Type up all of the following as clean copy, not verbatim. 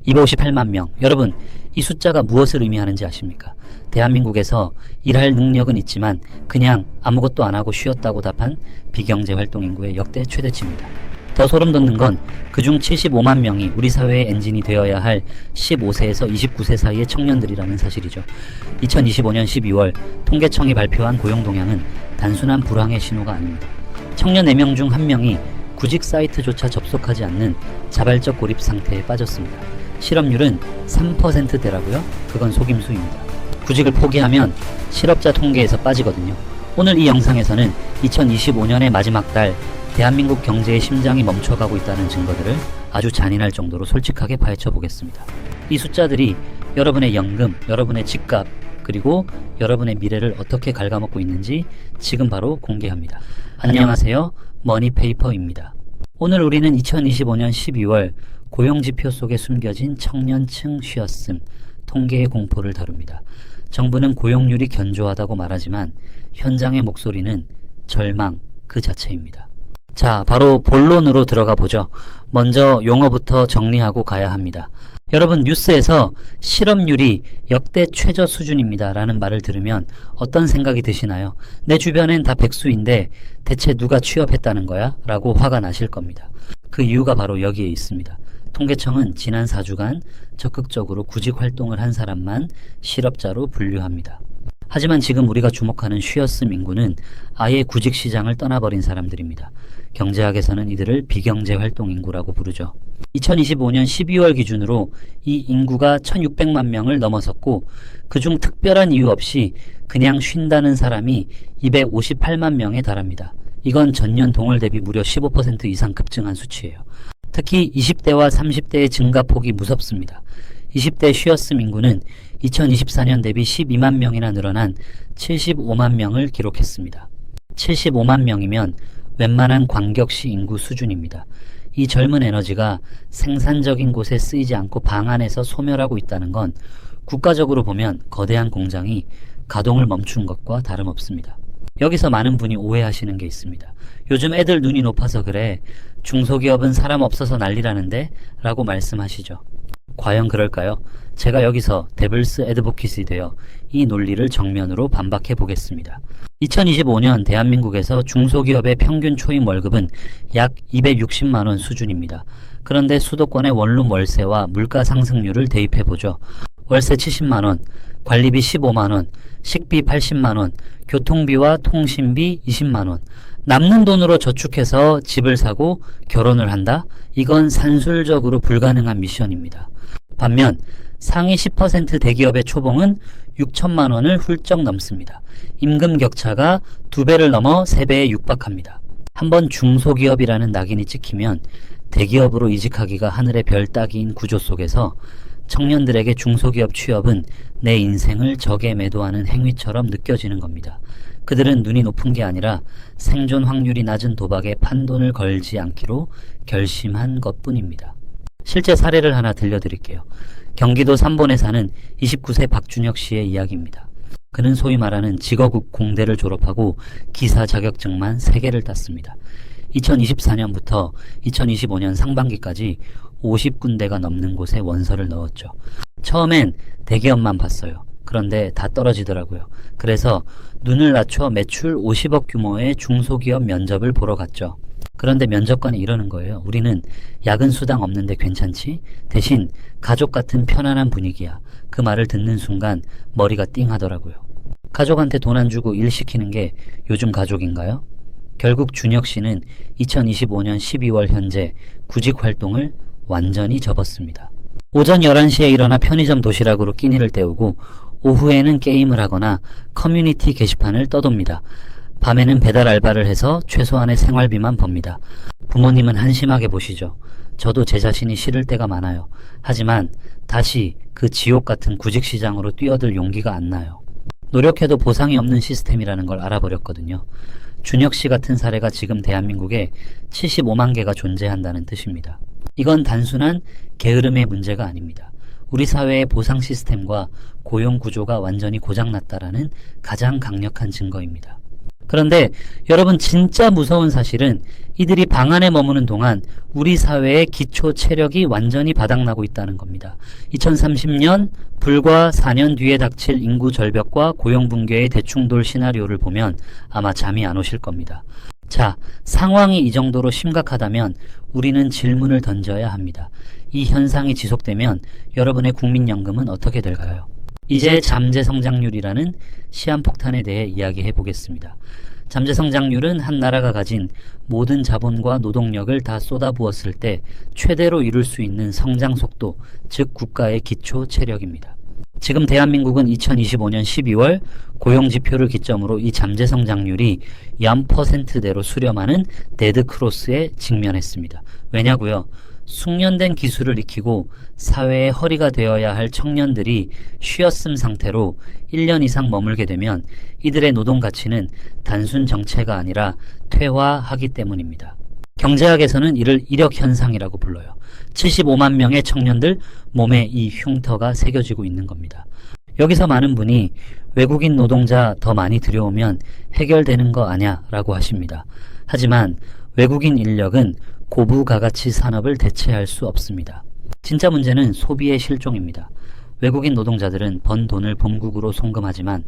258만 명. 여러분, 이 숫자가 무엇을 의미하는지 아십니까? 대한민국에서 일할 능력은 있지만 그냥 아무것도 안 하고 쉬었다고 답한 비경제 활동 인구의 역대 최대치입니다. 더 소름 돋는 건 그중 75만 명이 우리 사회의 엔진이 되어야 할 15세에서 29세 사이의 청년들이라는 사실이죠. 2025년 12월 통계청이 발표한 고용 동향은 단순한 불황의 신호가 아닙니다. 청년 4명 중 1명이 구직 사이트조차 접속하지 않는 자발적 고립 상태에 빠졌습니다. 실업률은 3%대라고요? 그건 속임수입니다. 구직을 포기하면 실업자 통계에서 빠지거든요. 오늘 이 영상에서는 2025년의 마지막 달 대한민국 경제의 심장이 멈춰가고 있다는 증거들을 아주 잔인할 정도로 솔직하게 파헤쳐 보겠습니다. 이 숫자들이 여러분의 연금, 여러분의 집값, 그리고 여러분의 미래를 어떻게 갉아먹고 있는지 지금 바로 공개합니다. 안녕하세요. 머니페이퍼입니다. 오늘 우리는 2025년 12월 고용지표 속에 숨겨진 청년층 쉬었음, 통계의 공포를 다룹니다. 정부는 고용률이 견조하다고 말하지만 현장의 목소리는 절망 그 자체입니다. 자, 바로 본론으로 들어가 보죠. 먼저 용어부터 정리하고 가야 합니다. 여러분, 뉴스에서 실업률이 역대 최저 수준입니다 라는 말을 들으면 어떤 생각이 드시나요? 내 주변엔 다 백수인데 대체 누가 취업했다는 거야? 라고 화가 나실 겁니다. 그 이유가 바로 여기에 있습니다. 통계청은 지난 4주간 적극적으로 구직 활동을 한 사람만 실업자로 분류합니다. 하지만 지금 우리가 주목하는 쉬었음 인구는 아예 구직 시장을 떠나버린 사람들입니다. 경제학에서는 이들을 비경제 활동 인구라고 부르죠. 2025년 12월 기준으로 이 인구가 1600만 명을 넘어섰고 그중 특별한 이유 없이 그냥 쉰다는 사람이 258만 명에 달합니다. 이건 전년 동월 대비 무려 15% 이상 급증한 수치예요. 특히 20대와 30대의 증가폭이 무섭습니다. 20대 쉬었음 인구는 2024년 대비 12만 명이나 늘어난 75만 명을 기록했습니다. 75만 명이면 웬만한 광역시 인구 수준입니다. 이 젊은 에너지가 생산적인 곳에 쓰이지 않고 방 안에서 소멸하고 있다는 건 국가적으로 보면 거대한 공장이 가동을 멈춘 것과 다름없습니다. 여기서 많은 분이 오해하시는 게 있습니다. 요즘 애들 눈이 높아서 그래. 중소기업은 사람 없어서 난리라는데? 라고 말씀하시죠. 과연 그럴까요? 제가 여기서 데블스 애드보킷이 되어 이 논리를 정면으로 반박해 보겠습니다. 2025년 대한민국에서 중소기업의 평균 초임 월급은 약 260만원 수준입니다. 그런데 수도권의 원룸 월세와 물가 상승률을 대입해 보죠. 월세 70만원, 관리비 15만원, 식비 80만원, 교통비와 통신비 20만원. 남는 돈으로 저축해서 집을 사고 결혼을 한다? 이건 산술적으로 불가능한 미션입니다. 반면 상위 10% 대기업의 초봉은 6천만 원을 훌쩍 넘습니다. 임금 격차가 2배를 넘어 3배에 육박합니다. 한번 중소기업이라는 낙인이 찍히면 대기업으로 이직하기가 하늘의 별 따기인 구조 속에서 청년들에게 중소기업 취업은 내 인생을 적에 매도하는 행위처럼 느껴지는 겁니다. 그들은 눈이 높은 게 아니라 생존 확률이 낮은 도박에 판돈을 걸지 않기로 결심한 것뿐입니다. 실제 사례를 하나 들려드릴게요. 경기도 삼본에 사는 29세 박준혁 씨의 이야기입니다. 그는 소위 말하는 직어국 공대를 졸업하고 기사 자격증만 3개를 땄습니다. 2024년부터 2025년 상반기까지 50군데가 넘는 곳에 원서를 넣었죠. 처음엔 대기업만 봤어요. 그런데 다 떨어지더라고요. 그래서 눈을 낮춰 매출 50억 규모의 중소기업 면접을 보러 갔죠. 그런데 면접관이 이러는 거예요. 우리는 야근 수당 없는데 괜찮지? 대신 가족 같은 편안한 분위기야. 그 말을 듣는 순간 머리가 띵 하더라고요. 가족한테 돈 안 주고 일 시키는 게 요즘 가족인가요? 결국 준혁 씨는 2025년 12월 현재 구직 활동을 완전히 접었습니다. 오전 11시에 일어나 편의점 도시락으로 끼니를 때우고 오후에는 게임을 하거나 커뮤니티 게시판을 떠돕니다. 밤에는 배달 알바를 해서 최소한의 생활비만 법니다. 부모님은 한심하게 보시죠. 저도 제 자신이 싫을 때가 많아요. 하지만 다시 그 지옥 같은 구직시장으로 뛰어들 용기가 안 나요. 노력해도 보상이 없는 시스템이라는 걸 알아버렸거든요. 준혁 씨 같은 사례가 지금 대한민국에 75만 개가 존재한다는 뜻입니다. 이건 단순한 게으름의 문제가 아닙니다. 우리 사회의 보상 시스템과 고용 구조가 완전히 고장났다라는 가장 강력한 증거입니다. 그런데 여러분, 진짜 무서운 사실은 이들이 방 안에 머무는 동안 우리 사회의 기초 체력이 완전히 바닥나고 있다는 겁니다. 2030년 불과 4년 뒤에 닥칠 인구 절벽과 고용 붕괴의 대충돌 시나리오를 보면 아마 잠이 안 오실 겁니다. 자, 상황이 이 정도로 심각하다면 우리는 질문을 던져야 합니다. 이 현상이 지속되면 여러분의 국민연금은 어떻게 될까요? 이제 잠재성장률이라는 시한폭탄에 대해 이야기해 보겠습니다. 잠재성장률은 한 나라가 가진 모든 자본과 노동력을 다 쏟아부었을 때 최대로 이룰 수 있는 성장 속도, 즉 국가의 기초 체력입니다. 지금 대한민국은 2025년 12월 고용지표를 기점으로 이 잠재성장률이 0%대로 수렴하는 데드크로스에 직면했습니다. 왜냐고요? 숙련된 기술을 익히고 사회의 허리가 되어야 할 청년들이 쉬었음 상태로 1년 이상 머물게 되면 이들의 노동 가치는 단순 정체가 아니라 퇴화하기 때문입니다. 경제학에서는 이를 이력현상이라고 불러요. 75만 명의 청년들 몸에 이 흉터가 새겨지고 있는 겁니다. 여기서 많은 분이 외국인 노동자 더 많이 들여오면 해결되는 거 아냐 라고 하십니다. 하지만 외국인 인력은 고부가가치 산업을 대체할 수 없습니다. 진짜 문제는 소비의 실종입니다. 외국인 노동자들은 번 돈을 본국으로 송금하지만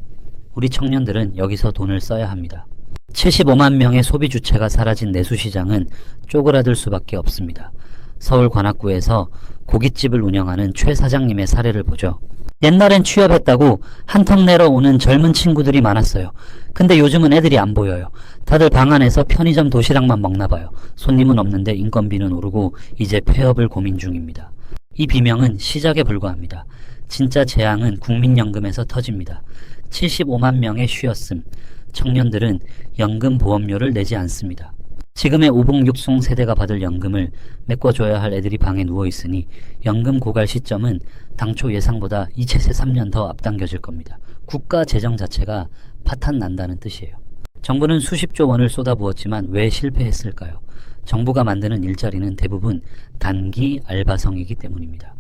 우리 청년들은 여기서 돈을 써야 합니다. 75만 명의 소비 주체가 사라진 내수시장은 쪼그라들 수밖에 없습니다. 서울 관악구에서 고깃집을 운영하는 최 사장님의 사례를 보죠. 옛날엔 취업했다고 한턱 내러 오는 젊은 친구들이 많았어요. 근데 요즘은 애들이 안 보여요. 다들 방 안에서 편의점 도시락만 먹나 봐요. 손님은 없는데 인건비는 오르고 이제 폐업을 고민 중입니다. 이 비명은 시작에 불과합니다. 진짜 재앙은 국민연금에서 터집니다. 75만 명의 쉬었음. 청년들은 연금 보험료를 내지 않습니다. 지금의 오봉육송 세대가 받을 연금을 메꿔줘야 할 애들이 방에 누워있으니 연금 고갈 시점은 당초 예상보다 2 최세 3년 더 앞당겨질 겁니다. 국가 재정 자체가 파탄 난다는 뜻이에요. 정부는 수십조 원을 쏟아부었지만 왜 실패했을까요? 정부가 만드는 일자리는 대부분 단기 알바성이기 때문입니다.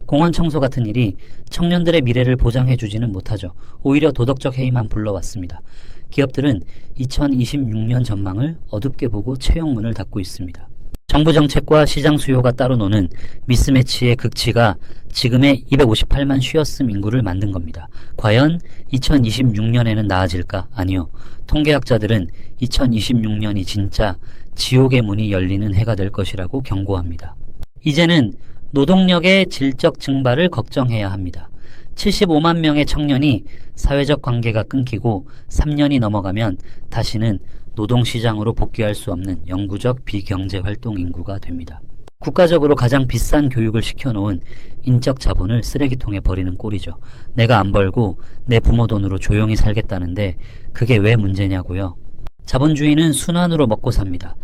공원 청소 같은 일이 청년들의 미래를 보장해주지는 못하죠. 오히려 도덕적 해이만 불러왔습니다. 기업들은 2026년 전망을 어둡게 보고 채용문을 닫고 있습니다. 정부 정책과 시장 수요가 따로 노는 미스매치의 극치가 지금의 258만 쉬었음 인구를 만든 겁니다. 과연 2026년에는 나아질까? 아니요. 통계학자들은 2026년이 진짜 지옥의 문이 열리는 해가 될 것이라고 경고합니다. 이제는 노동력의 질적 증발을 걱정해야 합니다. 75만 명의 청년이 사회적 관계가 끊기고 3년이 넘어가면 다시는 노동시장으로 복귀할 수 없는 영구적 비경제활동 인구가 됩니다. 국가적으로 가장 비싼 교육을 시켜놓은 인적 자본을 쓰레기통에 버리는 꼴이죠. 내가 안 벌고 내 부모 돈으로 조용히 살겠다는데 그게 왜 문제냐고요? 자본주의는 순환으로 먹고 삽니다.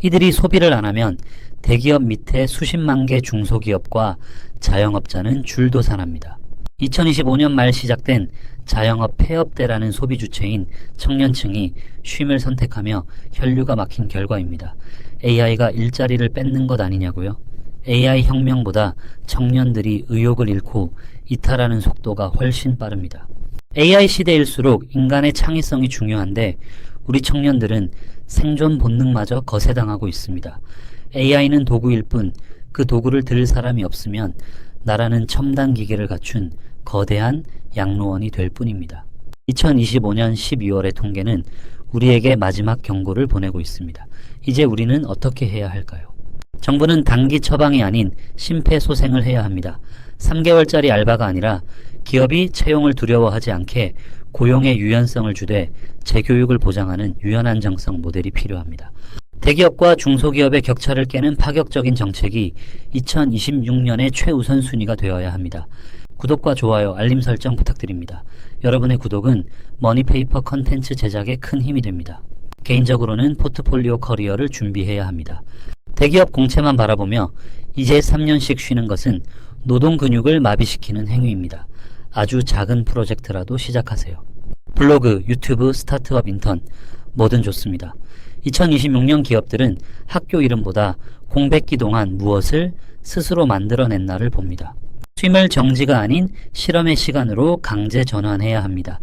이들이 소비를 안 하면 대기업 밑에 수십만 개 중소기업과 자영업자는 줄도산합니다. 2025년 말 시작된 자영업 폐업대라는 소비 주체인 청년층이 쉼을 선택하며 혈류가 막힌 결과입니다. AI가 일자리를 뺏는 것 아니냐고요? AI 혁명보다 청년들이 의욕을 잃고 이탈하는 속도가 훨씬 빠릅니다. AI 시대일수록 인간의 창의성이 중요한데 우리 청년들은 생존 본능마저 거세당하고 있습니다. AI는 도구일 뿐 그 도구를 들 사람이 없으면 나라는 첨단 기계를 갖춘 거대한 양로원이 될 뿐입니다. 2025년 12월의 통계는 우리에게 마지막 경고를 보내고 있습니다. 이제 우리는 어떻게 해야 할까요? 정부는 단기 처방이 아닌 심폐소생을 해야 합니다. 3개월짜리 알바가 아니라 기업이 채용을 두려워하지 않게 고용의 유연성을 주되 재교육을 보장하는 유연안정성 모델이 필요합니다. 대기업과 중소기업의 격차를 깨는 파격적인 정책이 2026년의 최우선 순위가 되어야 합니다. 구독과 좋아요, 알림 설정 부탁드립니다. 여러분의 구독은 머니페이퍼 컨텐츠 제작에 큰 힘이 됩니다. 개인적으로는 포트폴리오 커리어를 준비해야 합니다. 대기업 공채만 바라보며 이제 3년씩 쉬는 것은 노동 근육을 마비시키는 행위입니다. 아주 작은 프로젝트라도 시작하세요. 블로그, 유튜브, 스타트업 인턴 뭐든 좋습니다. 2026년 기업들은 학교 이름보다 공백기 동안 무엇을 스스로 만들어냈나를 봅니다. 쉼을 정지가 아닌 실험의 시간으로 강제 전환해야 합니다.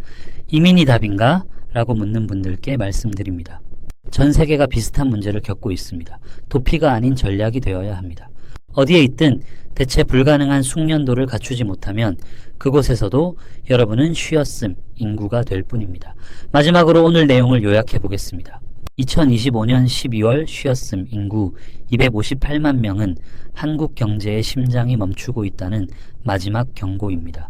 이민이 답인가? 라고 묻는 분들께 말씀드립니다. 전 세계가 비슷한 문제를 겪고 있습니다. 도피가 아닌 전략이 되어야 합니다. 어디에 있든 대체 불가능한 숙련도를 갖추지 못하면 그곳에서도 여러분은 쉬었음 인구가 될 뿐입니다. 마지막으로 오늘 내용을 요약해 보겠습니다. 2025년 12월 쉬었음 인구 258만 명은 한국 경제의 심장이 멈추고 있다는 마지막 경고입니다.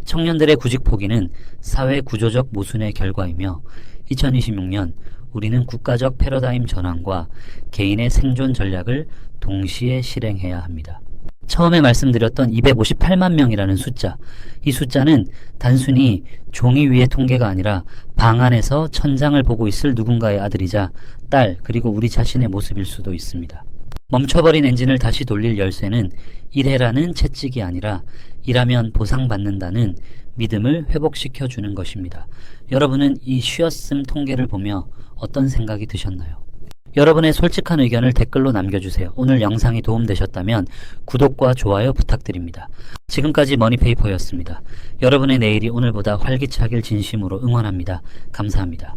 청년들의 구직 포기는 사회 구조적 모순의 결과이며 2026년 우리는 국가적 패러다임 전환과 개인의 생존 전략을 동시에 실행해야 합니다. 처음에 말씀드렸던 258만 명이라는 숫자, 이 숫자는 단순히 종이 위의 통계가 아니라 방 안에서 천장을 보고 있을 누군가의 아들이자 딸, 그리고 우리 자신의 모습일 수도 있습니다. 멈춰버린 엔진을 다시 돌릴 열쇠는 일해라는 채찍이 아니라 일하면 보상받는다는 믿음을 회복시켜주는 것입니다. 여러분은 이 쉬었음 통계를 보며 어떤 생각이 드셨나요? 여러분의 솔직한 의견을 댓글로 남겨주세요. 오늘 영상이 도움되셨다면 구독과 좋아요 부탁드립니다. 지금까지 머니페이퍼였습니다. 여러분의 내일이 오늘보다 활기차길 진심으로 응원합니다. 감사합니다.